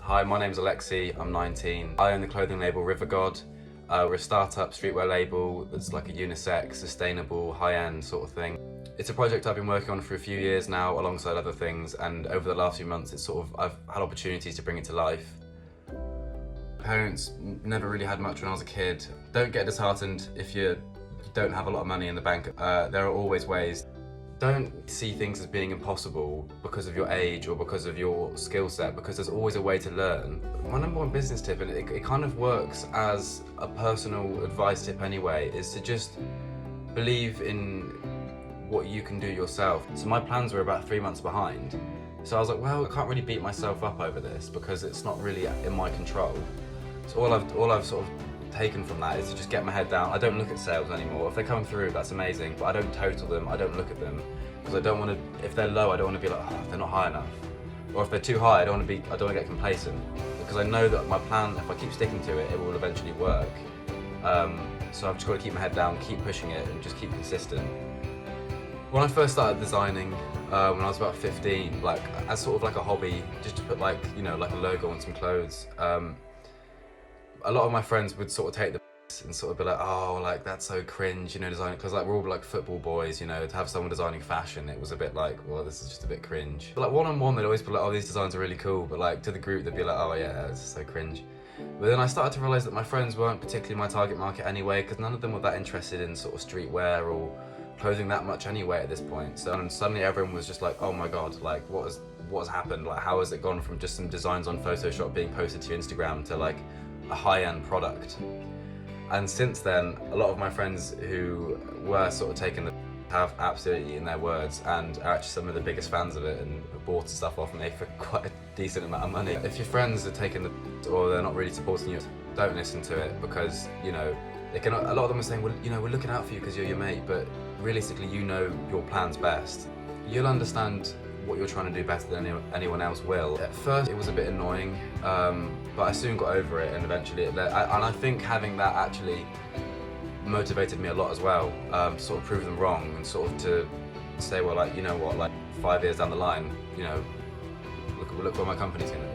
Hi, my name's Alexei, I'm 19. I own the clothing label River God. We're a startup streetwear label that's like a unisex, sustainable, high-end sort of thing. It's a project I've been working on for a few years now alongside other things, and over the last few months I've had opportunities to bring it to life. Parents never really had much when I was a kid. Don't get disheartened if you don't have a lot of money in the bank. There are always ways. Don't see things as being impossible because of your age or because of your skill set, because there's always a way to learn. My number one business tip, and it kind of works as a personal advice tip anyway, is to just believe in what you can do yourself. So my plans were about 3 months behind. So I was like, well, I can't really beat myself up over this because it's not really in my control. So all I've sort of taken from that is to just get my head down. I don't look at sales anymore. If they come through, that's amazing, but I don't total them, I don't look at them, because I don't want to, if they're low, I don't want to be like, oh, they're not high enough. Or if they're too high, I don't want to get complacent, because I know that my plan, if I keep sticking to it, it will eventually work. So I've just got to keep my head down, keep pushing it, and just keep consistent. When I first started designing, when I was about 15, like as sort of like a hobby, just to put like, you know, like a logo on some clothes, a lot of my friends would sort of take the piss and sort of be like, oh, like that's so cringe, you know, designing, because like we're all like football boys, you know, to have someone designing fashion, it was a bit like, well, this is just a bit cringe. But like one-on-one, they'd always be like, oh, these designs are really cool, but like to the group, they'd be like, oh yeah, this is so cringe. But then I started to realise that my friends weren't particularly my target market anyway, because none of them were that interested in sort of streetwear or clothing that much anyway at this point. So and suddenly everyone was just like, oh my god, like what has happened? Like how has it gone from just some designs on Photoshop being posted to Instagram to like a high-end product? And since then, a lot of my friends who were sort of taking the have absolutely in their words and are actually some of the biggest fans of it and have bought stuff off me for quite a decent amount of money. If your friends are taking the or they're not really supporting you, don't listen to it, because you know a lot of them are saying, well, you know, we're looking out for you because you're your mate, but realistically, you know your plans best. You'll understand what you're trying to do better than anyone else will. At first it was a bit annoying, but I soon got over it, and eventually and I think having that actually motivated me a lot as well, to sort of prove them wrong and sort of to say, well, like, you know what, like 5 years down the line, you know, look where my company's going to be.